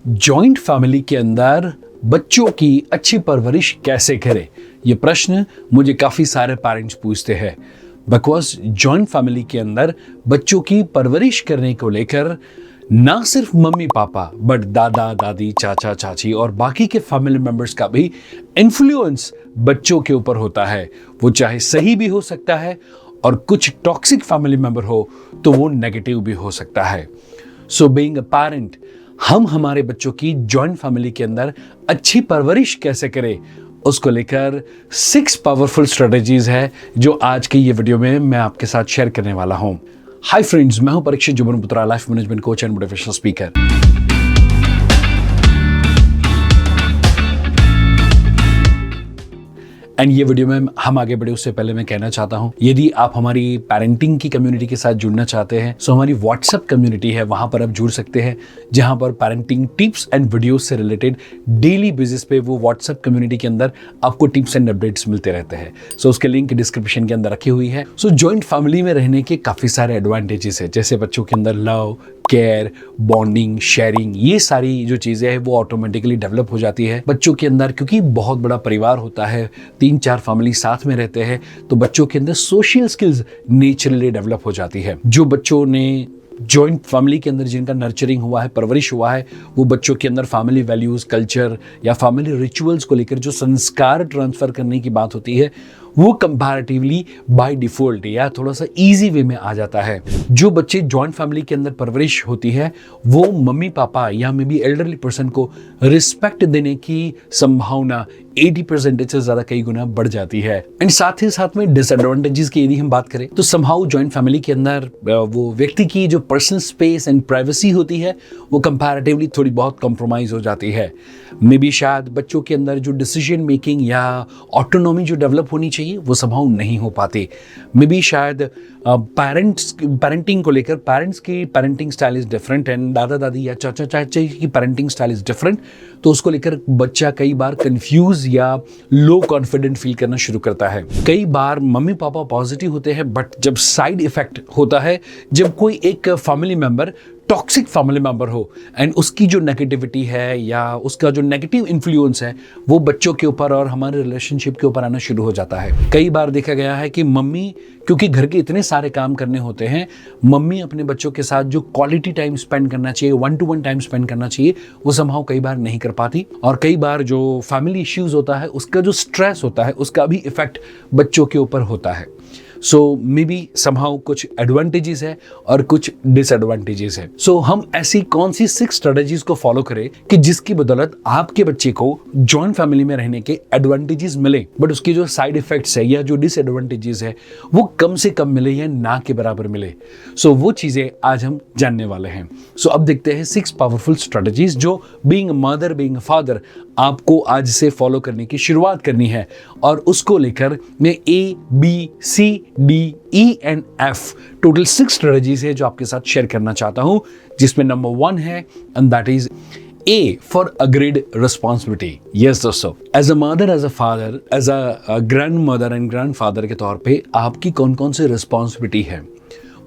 Joint family के अंदर बच्चों की अच्छी परवरिश कैसे करें, ये प्रश्न मुझे काफ़ी सारे पेरेंट्स पूछते हैं। बिकॉज जॉइंट फैमिली के अंदर बच्चों की परवरिश करने को लेकर ना सिर्फ मम्मी पापा बट दादा दादी चाचा चाची और बाकी के फैमिली मेंबर्स का भी इन्फ्लुएंस बच्चों के ऊपर होता है। वो चाहे सही भी हो सकता है और कुछ टॉक्सिक फैमिली मेंबर हो तो वो नेगेटिव भी हो सकता है। सो बीइंग अ पेरेंट, हम हमारे बच्चों की जॉइंट फैमिली के अंदर अच्छी परवरिश कैसे करें, उसको लेकर 6 पावरफुल स्ट्रेटजीज है जो आज की ये वीडियो में मैं आपके साथ शेयर करने वाला हूं। हाय फ्रेंड्स, मैं हूं Parikshit Jubanputra, life management coach and motivational speaker. And ये वीडियो में हम आगे बढ़े उससे पहले मैं कहना चाहता हूं, यदि आप हमारी पेरेंटिंग की कम्युनिटी के साथ जुड़ना चाहते हैं तो हमारी व्हाट्सएप कम्युनिटी है, वहां पर आप जुड़ सकते हैं, जहां पर पेरेंटिंग टिप्स एंड वीडियोस से रिलेटेड डेली बेसिस पे वो व्हाट्सएप कम्युनिटी के अंदर आपको टिप्स एंड अपडेट्स मिलते रहते हैं। सो उसके लिंक डिस्क्रिप्शन के अंदर रखी हुई है। सो जॉइंट फैमिली में रहने के काफी सारे एडवांटेजेस है, जैसे बच्चों के अंदर लव, केयर, बॉन्डिंग, शेयरिंग, ये सारी जो चीजें हैं वो ऑटोमेटिकली डेवलप हो जाती है बच्चों के अंदर। क्योंकि बहुत बड़ा परिवार होता है, 3-4 फैमिली साथ में रहते हैं, तो बच्चों के अंदर सोशल स्किल्स नेचुरली डेवलप हो जाती है। जो बच्चों ने जॉइंट फैमिली के अंदर जिनका नर्चरिंग हुआ है, परवरिश हुआ है, वो बच्चों के अंदर फैमिली वैल्यूज, कल्चर या फैमिली रिचुअल्स को लेकर जो संस्कार ट्रांसफर करने की बात होती है वो कंपैरेटिवली बाय डिफॉल्ट या थोड़ा सा इजी वे में आ जाता है। जो बच्चे जॉइंट फैमिली के अंदर परवरिश होती है वो मम्मी पापा या मे बी एल्डरली पर्सन को रिस्पेक्ट देने की संभावना 80% से ज्यादा कई गुना बढ़ जाती है। एंड साथ ही साथ में डिसएडवांटेजेस की यदि हम बात करें तो समहाउ जॉइंट फैमिली के अंदर वो व्यक्ति की जो पर्सनल स्पेस एंड प्राइवेसी होती है वो कंपैरेटिवली थोड़ी बहुत कॉम्प्रोमाइज हो जाती है। मे बी शायद बच्चों के अंदर जो डिसीजन मेकिंग या ऑटोनॉमी जो डेवलप होनी चाहिए वो संभव नहीं हो पाती। मे बी शायद पेरेंटिंग को लेकर पेरेंट्स की parenting style is different and दादा दादी या चाचा चाची की पेरेंटिंग स्टाइल इज डिफरेंट, तो उसको लेकर बच्चा कई बार कंफ्यूज या लो कॉन्फिडेंट फील करना शुरू करता है। कई बार मम्मी पापा पॉजिटिव होते हैं बट जब साइड इफेक्ट होता है, जब कोई एक family member toxic family member हो एंड उसकी जो नेगेटिविटी है या उसका जो नेगेटिव इन्फ्लुएंस है वो बच्चों के ऊपर और हमारे रिलेशनशिप के ऊपर आना शुरू हो जाता है। कई बार देखा गया है कि मम्मी, क्योंकि घर के इतने सारे काम करने होते हैं, मम्मी अपने बच्चों के साथ जो क्वालिटी टाइम स्पेंड करना चाहिए, 1-to-1 टाइम स्पेंड करना चाहिए, वो समहाउ कई बार नहीं कर पाती। और कई बार जो फैमिली इश्यूज होता है उसका जो स्ट्रेस होता है उसका भी इफेक्ट बच्चों के ऊपर होता है। सो मे बी समहाउ कुछ एडवांटेजेस है और कुछ डिसएडवांटेजेस है। सो हम ऐसी कौन सी 6 स्ट्रेटजीज को फॉलो करें कि जिसकी बदौलत आपके बच्चे को जॉइंट फैमिली में रहने के एडवांटेजेस मिले बट उसकी जो साइड इफेक्ट्स है या जो डिसएडवांटेजेस है वो कम से कम मिले या ना के बराबर मिले। सो वो चीजें आज हम जानने वाले हैं। सो अब देखते हैं 6 पावरफुल स्ट्रेटजीज जो being a mother, being a father आपको आज से फॉलो करने की शुरुआत करनी है। और उसको लेकर मैं ABCDENF टोटल 6 स्ट्रेटजीज है जो आपके साथ शेयर करना चाहता हूं, जिसमें नंबर 1 है and that is A for agreed responsibility। Yes दोस्तों, as a mother, as a father, as a grandmother and grandfather के तौर पे आपकी कौन कौन सी रिस्पॉन्सिबिलिटी है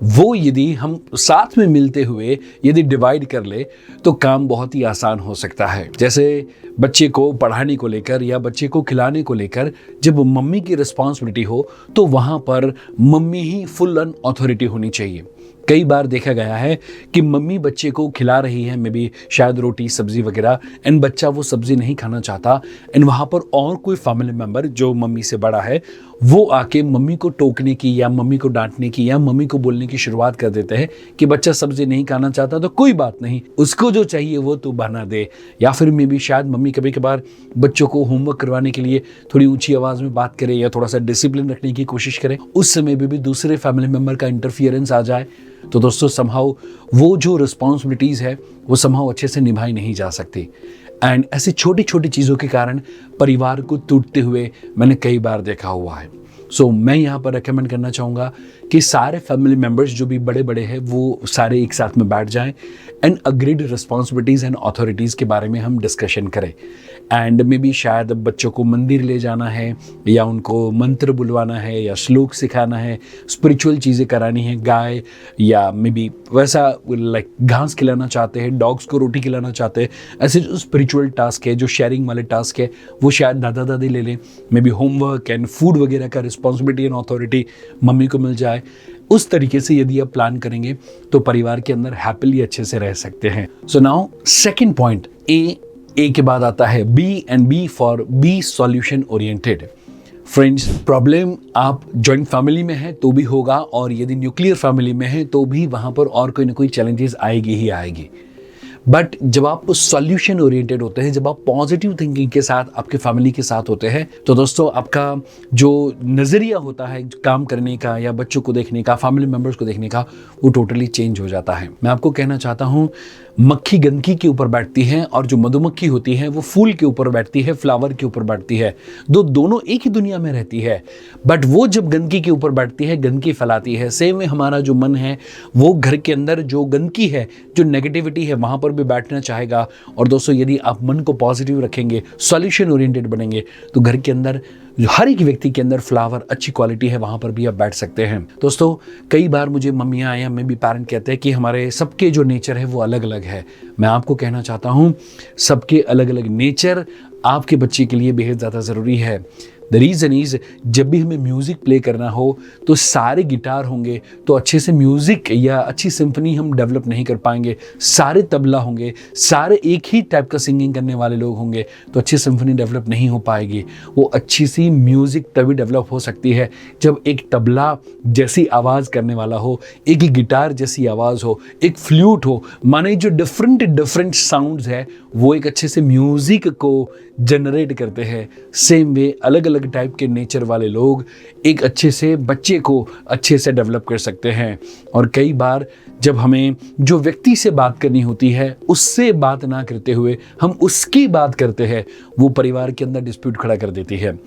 वो यदि हम साथ में मिलते हुए यदि डिवाइड कर ले तो काम बहुत ही आसान हो सकता है। जैसे बच्चे को पढ़ाने को लेकर या बच्चे को खिलाने को लेकर जब मम्मी की रिस्पॉन्सिबिलिटी हो तो वहाँ पर mummy he full on authority होनी चाहिए। कई बार देखा गया है कि मम्मी बच्चे को खिला रही है, मे बी शायद रोटी सब्जी वगैरह, एंड बच्चा वो सब्जी नहीं खाना चाहता एंड वहाँ पर और कोई फैमिली मेंबर जो मम्मी से बड़ा है वो आके मम्मी को टोकने की या मम्मी को डांटने की या मम्मी को बोलने की शुरुआत कर देते हैं कि बच्चा सब्जी नहीं खाना चाहता तो कोई बात नहीं, उसको जो चाहिए वो तू बना दे। या फिर मे बी शायद मम्मी कभी कभार बच्चों को होमवर्क करवाने के लिए थोड़ी ऊंची आवाज़ में बात करे या थोड़ा सा डिसिप्लिन रखने की कोशिश करे, उस समय भी दूसरे फैमिली मेंबर का इंटरफियरेंस आ जाए तो दोस्तों समहाउ वो जो रिस्पॉन्सिबिलिटीज़ है वो समहाउ अच्छे से निभाई नहीं जा सकती। एंड ऐसी छोटी छोटी चीज़ों के कारण परिवार को टूटते हुए मैंने कई बार देखा हुआ है। सो मैं यहाँ पर रेकमेंड करना चाहूँगा कि सारे फैमिली मेम्बर्स जो भी बड़े बड़े हैं वो सारे एक साथ में बैठ जाएं and agreed responsibilities and authorities के बारे में हम डिस्कशन करें। एंड मे बी शायद बच्चों को मंदिर ले जाना है या उनको मंत्र बुलवाना है या श्लोक सिखाना है, स्पिरिचुअल चीज़ें करानी है, गाय या मे बी वैसा लाइक घास खिलाना चाहते हैं, डॉग्स को रोटी खिलाना चाहते हैं, ऐसे जो स्पिरिचुअल टास्क है, जो शेयरिंग वाले टास्क है, वो शायद दादा दादी ले लें। May be homework and food वगैरह का रिस्पॉन्सिबिलिटी एंड अथॉरिटी मम्मी को मिल जाए। उस तरीके से यदि आप प्लान करेंगे तो परिवार के अंदर हैप्पीली अच्छे से रह सकते हैं। So now second point, A के बाद आता है B and B for B solution oriented. Friends, problem आप जॉइंट फैमिली में है तो भी होगा और यदि न्यूक्लियर फैमिली में है तो भी वहां पर और कोई ना कोई चैलेंजेस आएगी ही आएगी। बट जब आप सॉल्यूशन ओरिएंटेड होते हैं, जब आप पॉजिटिव थिंकिंग के साथ आपके फैमिली के साथ होते हैं, तो दोस्तों आपका जो नज़रिया होता है काम करने का या बच्चों को देखने का, फैमिली मेम्बर्स को देखने का, वो टोटली चेंज हो जाता है। मैं आपको कहना चाहता हूँ, मक्खी गंदगी के ऊपर बैठती है और जो मधुमक्खी होती है वो फूल के ऊपर बैठती है, फ्लावर के ऊपर बैठती है। दोनों एक ही दुनिया में रहती है, बट वो जब गंदगी के ऊपर बैठती है, गंदगी फैलाती है। सेम में हमारा जो मन है वो घर के अंदर जो गंदगी है, जो नेगेटिविटी है, वहाँ पर भी बैठना चाहेगा। और दोस्तों, यदि आप मन को पॉजिटिव रखेंगे, सॉल्यूशन ओरिएंटेड बनेंगे, तो घर के अंदर जो हर एक व्यक्ति के अंदर फ्लावर अच्छी क्वालिटी है, वहाँ पर भी आप बैठ सकते हैं। दोस्तों, कई बार मुझे मम्मियाँ या मैं भी पेरेंट कहते हैं कि हमारे सबके जो नेचर है वो अलग अलग है। मैं आपको कहना चाहता हूँ, सबके अलग अलग नेचर आपके बच्चे के लिए बेहद ज़्यादा ज़रूरी है। द रीज़न इज़, जब भी हमें म्यूज़िक प्ले करना हो तो सारे गिटार होंगे तो अच्छे से म्यूज़िक या अच्छी सिम्फनी हम डेवलप नहीं कर पाएंगे। सारे तबला होंगे, सारे एक ही टाइप का सिंगिंग करने वाले लोग होंगे तो अच्छी सिम्फनी डेवलप नहीं हो पाएगी। वो अच्छी सी म्यूज़िक तभी डेवलप हो सकती है जब एक तबला जैसी आवाज़ करने वाला हो, एक गिटार जैसी आवाज़ हो, एक फ्लूट हो, माने जो डिफरेंट साउंड्स है वो एक अच्छे से म्यूज़िक को जनरेट करते हैं। सेम वे अलग अलग टाइप के नेचर वाले लोग एक अच्छे से बच्चे को अच्छे से डेवलप कर सकते हैं। और कई बार जब हमें जो व्यक्ति से बात करनी होती है उससे बात ना करते हुए हम उसकी बात करते हैं, वो परिवार के अंदर डिस्प्यूट खड़ा कर देती है।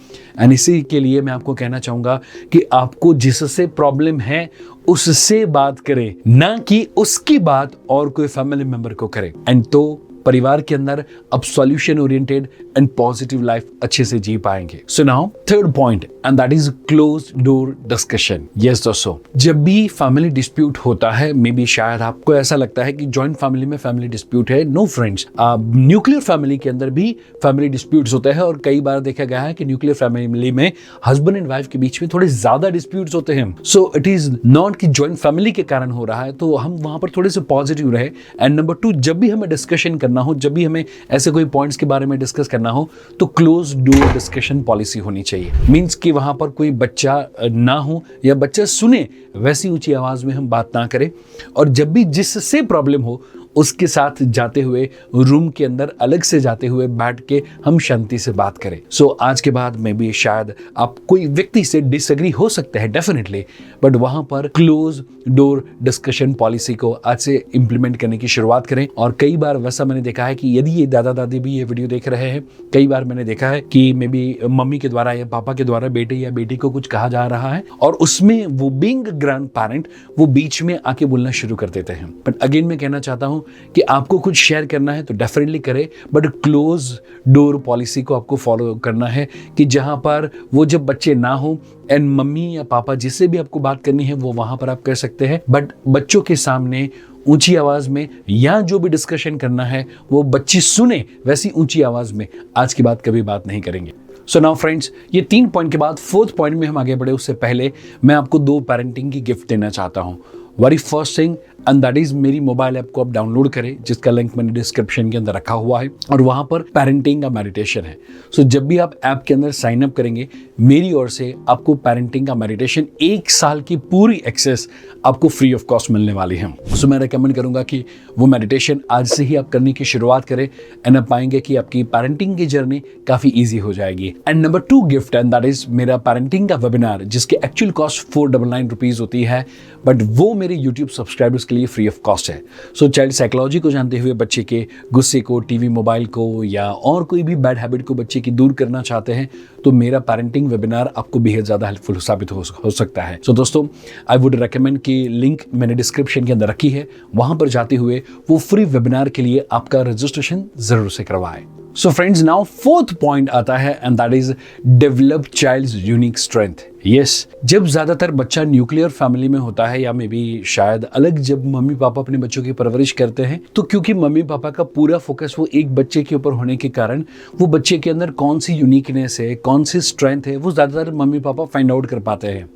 एंड इसी के लिए मैं आपको कहना चाहूँगा कि आपको जिससे प्रॉब्लम है उससे बात करें, ना कि उसकी बात और कोई फैमिली मेंबर को करें। एंड तो परिवार के अंदर अब solution oriented and positive life अच्छे से जी पाएंगे। So now third point, and that is close door discussion. Yes दोस्तों, जब भी फैमिली डिस्प्यूट होता है, मे बी शायद आपको ऐसा लगता है कि जॉइंट फैमिली में फैमिली डिस्प्यूट है। नो फ्रेंड्स, न्यूक्लियर फैमिली के अंदर भी फैमिली डिस्प्यूट्स होते हैं और कई बार देखा गया है कि न्यूक्लियर फैमिली में हस्बैंड एंड वाइफ के बीच में थोड़े ज्यादा डिस्प्यूट्स होते हैं। सो इट इज नॉट कि जॉइंट फैमिली के कारण हो रहा है, तो हम वहां पर थोड़े से पॉजिटिव रहे। एंड नंबर 2, जब भी हमें डिस्कशन करना हो, जब भी हमें ऐसे कोई पॉइंट्स के बारे में डिस्कस करना हो, तो क्लोज डोर डिस्कशन पॉलिसी होनी चाहिए। मींस कि वहां पर कोई बच्चा ना हो या बच्चा सुने वैसी ऊंची आवाज में हम बात ना करें। और जब भी जिससे प्रॉब्लम हो उसके साथ जाते हुए रूम के अंदर अलग से जाते हुए बैठ के हम शांति से बात करें। सो आज के बाद में भी शायद आप कोई व्यक्ति से डिसएग्री हो सकते हैं डेफिनेटली, बट वहां पर क्लोज डोर डिस्कशन पॉलिसी को आज से इंप्लीमेंट करने की शुरुआत करें। और कई बार वैसा मैंने देखा है कि यदि ये दादा दादी भी ये वीडियो देख रहे हैं, कई बार मैंने देखा है कि मे बी मम्मी के द्वारा या पापा के द्वारा बेटे या बेटी को कुछ कहा जा रहा है और उसमें वो बीइंग ग्रैंड पेरेंट वो बीच में आके बोलना शुरू कर देते हैं। बट अगेन मैं कहना चाहता हूं कि आपको कुछ शेयर करना है तो डेफिनेटली करें, बट क्लोज डोर पॉलिसी को आपको फॉलो करना है कि जहां पर वो जब बच्चे ना हो एंड मम्मी या पापा जिससे भी आपको बात करनी है वो वहां पर आप कर सकते हैं, बट बच्चों के सामने ऊंची आवाज में या जो भी डिस्कशन करना है वो बच्चे सुने वैसी ऊंची आवाज में आज की बात कभी बात नहीं करेंगे। सो नाउ फ्रेंड्स, ये 3 पॉइंट के बाद 4th पॉइंट में हम आगे बढ़े उससे पहले मैं आपको 2 पेरेंटिंग की गिफ्ट देना चाहता हूं। Very first thing and that is मेरी मोबाइल ऐप को आप डाउनलोड करें, जिसका लिंक मैंने डिस्क्रिप्शन के अंदर रखा हुआ है और वहां पर पेरेंटिंग का मेडिटेशन है। सो जब भी आप ऐप के अंदर साइन अप करेंगे, मेरी ओर से आपको पेरेंटिंग का मेडिटेशन 1 साल की पूरी एक्सेस आपको फ्री ऑफ कॉस्ट मिलने वाली है। सो मैं रेकमेंड करूंगा कि वो मेडिटेशन आज से ही आप करने की शुरुआत करें एंड आप पाएंगे कि आपकी पेरेंटिंग की जर्नी काफी ईजी हो जाएगी। And number 2 gift and that is मेरा पेरेंटिंग का वेबिनार, जिसके एक्चुअल कॉस्ट 499 रुपीज होती है, बट वो मेरे यूट्यूब सब्सक्राइबर्स के लिए फ्री ऑफ कॉस्ट है। सो चाइल्ड साइकोलॉजी को जानते हुए बच्चे के गुस्से को, टीवी मोबाइल को या और कोई भी बैड हैबिट को बच्चे की दूर करना चाहते हैं तो मेरा पेरेंटिंग वेबिनार आपको बेहद ज़्यादा हेल्पफुल साबित हो सकता है। सो दोस्तों, आई वुड रेकमेंड कि लिंक मैंने डिस्क्रिप्शन के अंदर रखी है, वहां पर जाते हुए वो फ्री वेबिनार के लिए आपका रजिस्ट्रेशन जरूर से करवाएं। So friends, now fourth point आता है and that is develop child's unique strength. Yes, जब ज्यादातर बच्चा न्यूक्लियर फैमिली में होता है या मे बी शायद अलग, जब मम्मी पापा अपने बच्चों की परवरिश करते हैं तो क्योंकि मम्मी पापा का पूरा फोकस वो एक बच्चे के ऊपर होने के कारण वो बच्चे के अंदर कौन सी यूनिकनेस है, कौन सी स्ट्रेंथ है, वो ज्यादातर मम्मी पापा फाइंड आउट कर पाते हैं।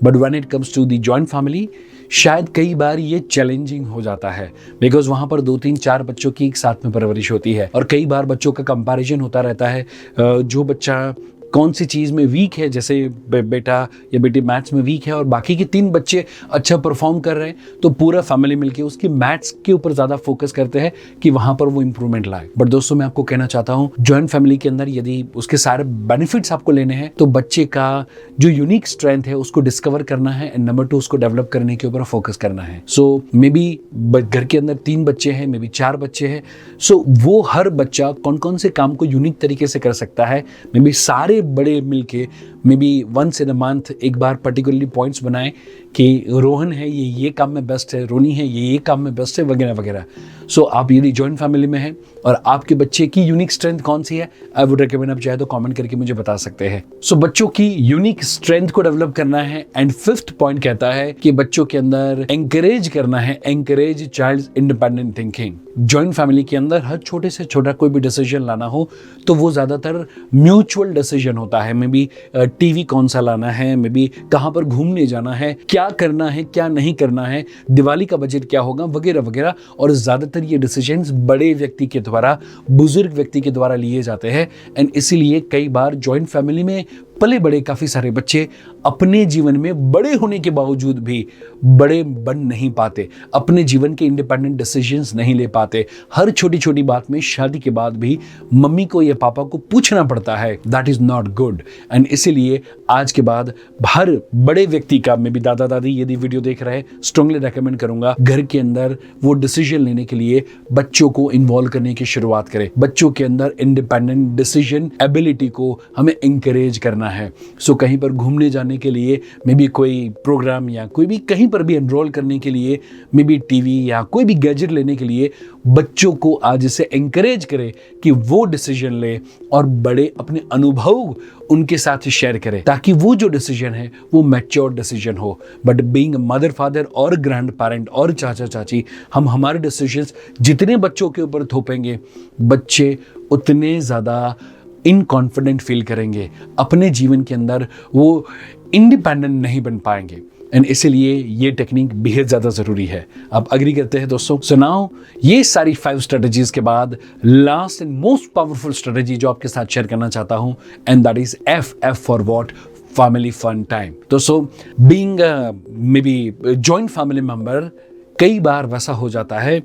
But when it comes to the joint family, शायद कई बार ये चैलेंजिंग हो जाता है बिकॉज वहां पर 2-3-4 बच्चों की एक साथ में परवरिश होती है और कई बार बच्चों का कंपैरिजन होता रहता है। जो बच्चा कौन सी चीज़ में वीक है, जैसे बेटा या बेटी मैथ्स में वीक है और बाकी के 3 बच्चे अच्छा परफॉर्म कर रहे हैं, तो पूरा फैमिली मिलके उसकी मैथ्स के ऊपर ज़्यादा फोकस करते हैं कि वहाँ पर वो इंप्रूवमेंट लाए। बट दोस्तों, मैं आपको कहना चाहता हूँ, जॉइंट फैमिली के अंदर यदि उसके सारे बेनिफिट्स आपको लेने हैं तो बच्चे का जो यूनिक स्ट्रेंथ है उसको डिस्कवर करना है एंड नंबर 2 उसको डेवलप करने के ऊपर फोकस करना है। सो मे बी घर के अंदर 3 बच्चे हैं, मे बी 4 बच्चे हैं, सो वो हर बच्चा कौन कौन से काम को यूनिक तरीके से कर सकता है, मे बी सारे बड़े मिलके maybe once in a month एक बार पर्टिकुलरली पॉइंट्स बनाएं कि रोहन है ये काम में बेस्ट है, रोनी है ये काम में बेस्ट है, वगैरह वगैरह। सो आप यदि जॉइंट फैमिली में हैं और आपके बच्चे की यूनिक स्ट्रेंथ कौन सी है, आई वुड रिकमेंड आप चाहे तो कमेंट करके मुझे बता सकते हैं। सो बच्चों की यूनिक स्ट्रेंथ को डेवलप करना है एंड 5th पॉइंट कहता है कि बच्चों के अंदर एंकरेज करना है, encourage child's independent thinking. Joint family के अंदर हर छोटे से छोटा कोई भी डिसीजन लाना हो तो वो ज्यादातर म्यूचुअल डिसीजन होता है। मे बी टीवी कौन सा लाना है, मे बी कहाँ पर घूमने जाना है, क्या करना है क्या नहीं करना है, दिवाली का बजट क्या होगा, वगैरह वगैरह। और ज्यादातर ये डिसीजंस बड़े व्यक्ति के द्वारा, बुजुर्ग व्यक्ति के द्वारा लिए जाते हैं एंड इसीलिए कई बार जॉइंट फैमिली में पले बड़े काफी सारे बच्चे अपने जीवन में बड़े होने के बावजूद भी बड़े बन नहीं पाते, अपने जीवन के इंडिपेंडेंट डिसीजंस नहीं ले पाते। हर छोटी छोटी बात में शादी के बाद भी मम्मी को या पापा को पूछना पड़ता है, that is not good. And इसीलिए आज के बाद हर बड़े व्यक्ति का, मैं भी दादा दादी यदि वीडियो देख रहे हैं, स्ट्रांगली रेकमेंड करूंगा घर के अंदर वो डिसीजन लेने के लिए बच्चों को इन्वॉल्व करने की शुरुआत करें। बच्चों के अंदर इंडिपेंडेंट डिसीजन एबिलिटी को हमें इंकरेज करना है। सो कहीं पर घूमने जाने के लिए, मे बी कोई प्रोग्राम या कोई भी कहीं पर भी एनरोल करने के लिए, मे बी टीवी या कोई भी गैजेट लेने के लिए बच्चों को आज से एंकरेज करें कि वो डिसीजन ले और बड़े अपने अनुभव उनके साथ शेयर करें ताकि वो जो डिसीजन है वो मैच्योर डिसीजन हो। बट बीइंग मदर फादर और ग्रैंड पेरेंट और चाचा चाची, हम हमारे डिसीजंस जितने बच्चों के ऊपर थोपेंगे, बच्चे उतने ज़्यादा इनकॉन्फिडेंट फील करेंगे, अपने जीवन के अंदर वो इंडिपेंडेंट नहीं बन पाएंगे। एंड इसीलिए ये टेक्निक बेहद ज़्यादा ज़रूरी है। आप एग्री करते हैं दोस्तों? सो नाउ ये सारी 5 स्ट्रेटजीज के बाद last and most powerful strategy जो आपके साथ शेयर करना चाहता हूं, and that is F for what, family fun time. दोस्तों, being may be joint family member, कई बार वैसा हो जाता है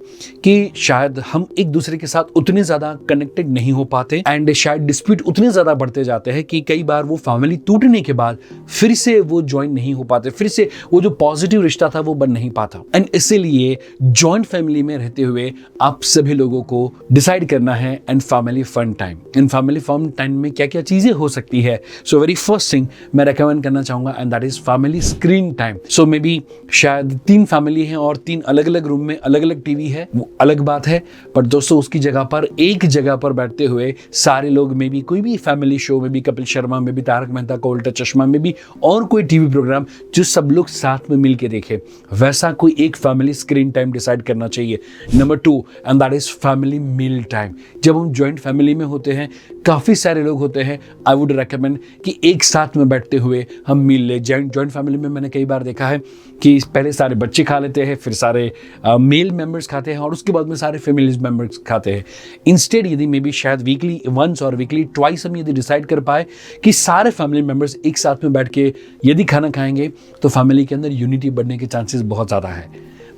कि शायद हम एक दूसरे के साथ उतने ज्यादा कनेक्टेड नहीं हो पाते एंड शायद डिस्प्यूट उतने ज्यादा बढ़ते जाते हैं कि कई बार वो फैमिली टूटने के बाद फिर से वो ज्वाइन नहीं हो पाते, फिर से वो जो पॉजिटिव रिश्ता था वो बन नहीं पाता। एंड इसीलिए जॉइंट फैमिली में रहते हुए आप सभी लोगों को डिसाइड करना है एंड फैमिली फन टाइम। इन फैमिली फन टाइम में क्या क्या चीजें हो सकती है। सो वेरी फर्स्ट थिंग मैं रेकमेंड करना चाहूंगा and that is family screen time. So maybe शायद 3 फैमिली है और 3 अलग अलग रूम में अलग अलग टीवी है, वो अलग बात है, पर दोस्तों उसकी जगह पर एक जगह पर बैठते हुए सारे लोग में भी कोई भी फैमिली शो में भी कपिल शर्मा में भी तारक मेहता का उल्टा चश्मा में भी और कोई टीवी प्रोग्राम जो सब लोग साथ में मिलके देखे, वैसा कोई एक फैमिली स्क्रीन टाइम डिसाइड करना चाहिए। Number 2 and that is family meal time. जब हम ज्वाइंट फैमिली में होते हैं, काफी सारे लोग होते हैं, आई वुड रेकमेंड कि एक साथ में बैठते हुए हम मील ले। ज्वाइंट फैमिली में मैंने कई बार देखा है कि पहले सारे बच्चे खा लेते हैं, फिर सारे मेल मेंबर्स खाते हैं और उसके बाद में सारे फीमेल मेंबर्स खाते हैं। इंस्टेड यदि मे बी शायद वीकली वंस और वीकली ट्वाइस हम यदि डिसाइड कर पाए कि सारे फैमिली मेंबर्स एक साथ में बैठ के यदि खाना खाएंगे तो फैमिली के अंदर यूनिटी बढ़ने के चांसेस बहुत ज़्यादा है।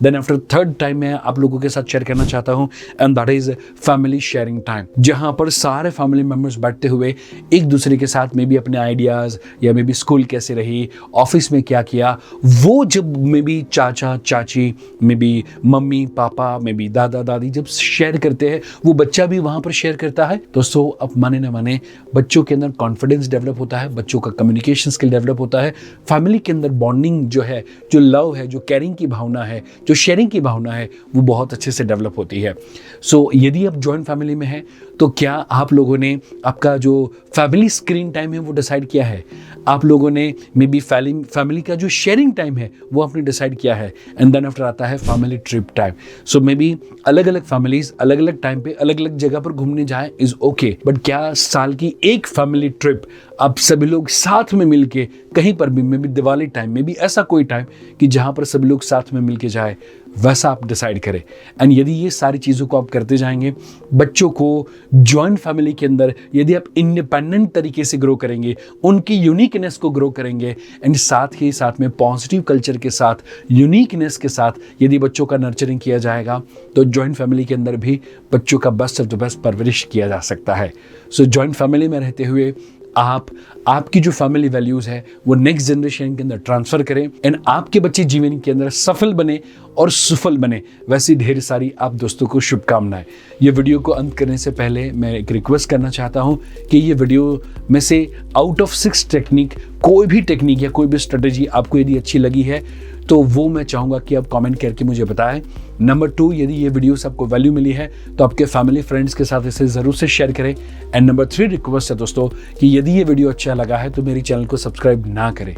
देन आफ्टर थर्ड टाइम मैं आप लोगों के साथ शेयर करना चाहता हूँ, and that is family sharing time, जहाँ पर सारे फैमिली मेम्बर्स बैठते हुए एक दूसरे के साथ में भी अपने आइडियाज़ या मे बी स्कूल कैसे रही, ऑफिस में क्या किया, वो जब मे बी चाचा चाची, may be mummy papa, may be दादा दादी जब शेयर करते हैं, वो बच्चा भी वहाँ पर शेयर करता है। दोस्तों अब माने न माने बच्चों के अंदर कॉन्फिडेंस डेवलप होता है, बच्चों का कम्युनिकेशन स्किल डेवलप होता है, फैमिली के अंदर बॉन्डिंग जो है, जो लव है, जो केयरिंग की भावना है, जो शेयरिंग की भावना है, वो बहुत अच्छे से डेवलप होती है। सो यदि आप जॉइंट फैमिली में हैं तो क्या आप लोगों ने आपका जो फैमिली स्क्रीन टाइम है वो डिसाइड किया है? आप लोगों ने मे बी फैमिली का जो शेयरिंग टाइम है वो आपने डिसाइड किया है? एंड देन आफ्टर आता है family trip time. So may be अलग अलग फैमिलीज अलग अलग टाइम पे अलग अलग जगह पर घूमने जाए इज ओके, बट क्या साल की एक फैमिली ट्रिप आप सभी लोग साथ में मिलके कहीं पर भी, मे बी दिवाली टाइम में भी ऐसा कोई टाइम कि जहाँ पर सभी लोग साथ में मिलके जाए, वैसा आप डिसाइड करें। एंड यदि ये सारी चीज़ों को आप करते जाएंगे, बच्चों को जॉइंट फैमिली के अंदर यदि आप इंडिपेंडेंट तरीके से ग्रो करेंगे, उनकी यूनिकनेस को ग्रो करेंगे, एंड साथ ही साथ में पॉजिटिव कल्चर के साथ, यूनिकनेस के साथ यदि बच्चों का नर्चरिंग किया जाएगा, तो जॉइंट फैमिली के अंदर भी बच्चों का बेस्ट ऑफ द बेस्ट परवरिश किया जा सकता है। सो जॉइंट फैमिली में रहते हुए आपकी जो फैमिली वैल्यूज है वो नेक्स्ट जनरेशन के अंदर ट्रांसफर करें, एंड आपके बच्चे जीवन के अंदर सफल बने और सुफल बने। वैसी ढेर सारी आप दोस्तों को शुभकामनाएं। ये वीडियो को अंत करने से पहले मैं एक रिक्वेस्ट करना चाहता हूं कि ये वीडियो में से आउट ऑफ 6 टेक्निक कोई भी टेक्निक या कोई भी स्ट्रेटेजी आपको यदि अच्छी लगी है तो वो मैं चाहूँगा कि आप कमेंट करके मुझे बताएं। नंबर 2, यदि ये वीडियो से आपको वैल्यू मिली है तो आपके फैमिली फ्रेंड्स के साथ इसे ज़रूर से शेयर करें। एंड नंबर 3 रिक्वेस्ट है दोस्तों कि यदि ये वीडियो अच्छा लगा है तो मेरी चैनल को सब्सक्राइब ना करें,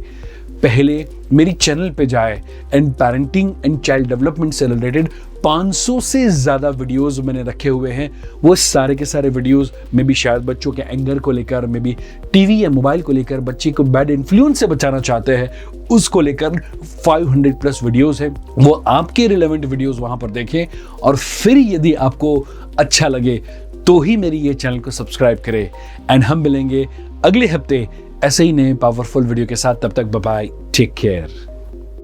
पहले मेरी चैनल पे जाए and parenting and child development से रिलेटेड 500 से ज़्यादा वीडियोस मैंने रखे हुए हैं। वो सारे के सारे वीडियोस में भी शायद बच्चों के एंगर को लेकर, में भी टीवी या मोबाइल को लेकर, बच्चे को बैड इन्फ्लुएंस से बचाना चाहते हैं उसको लेकर 500+ वीडियोस है। वो आपके रिलेवेंट वीडियोस वहाँ पर देखें, और फिर यदि आपको अच्छा लगे तो ही मेरी ये चैनल को सब्सक्राइब करें। एंड हम मिलेंगे अगले हफ्ते ऐसे ही नए पावरफुल वीडियो के साथ। तब तक बाय बाय, टेक केयर।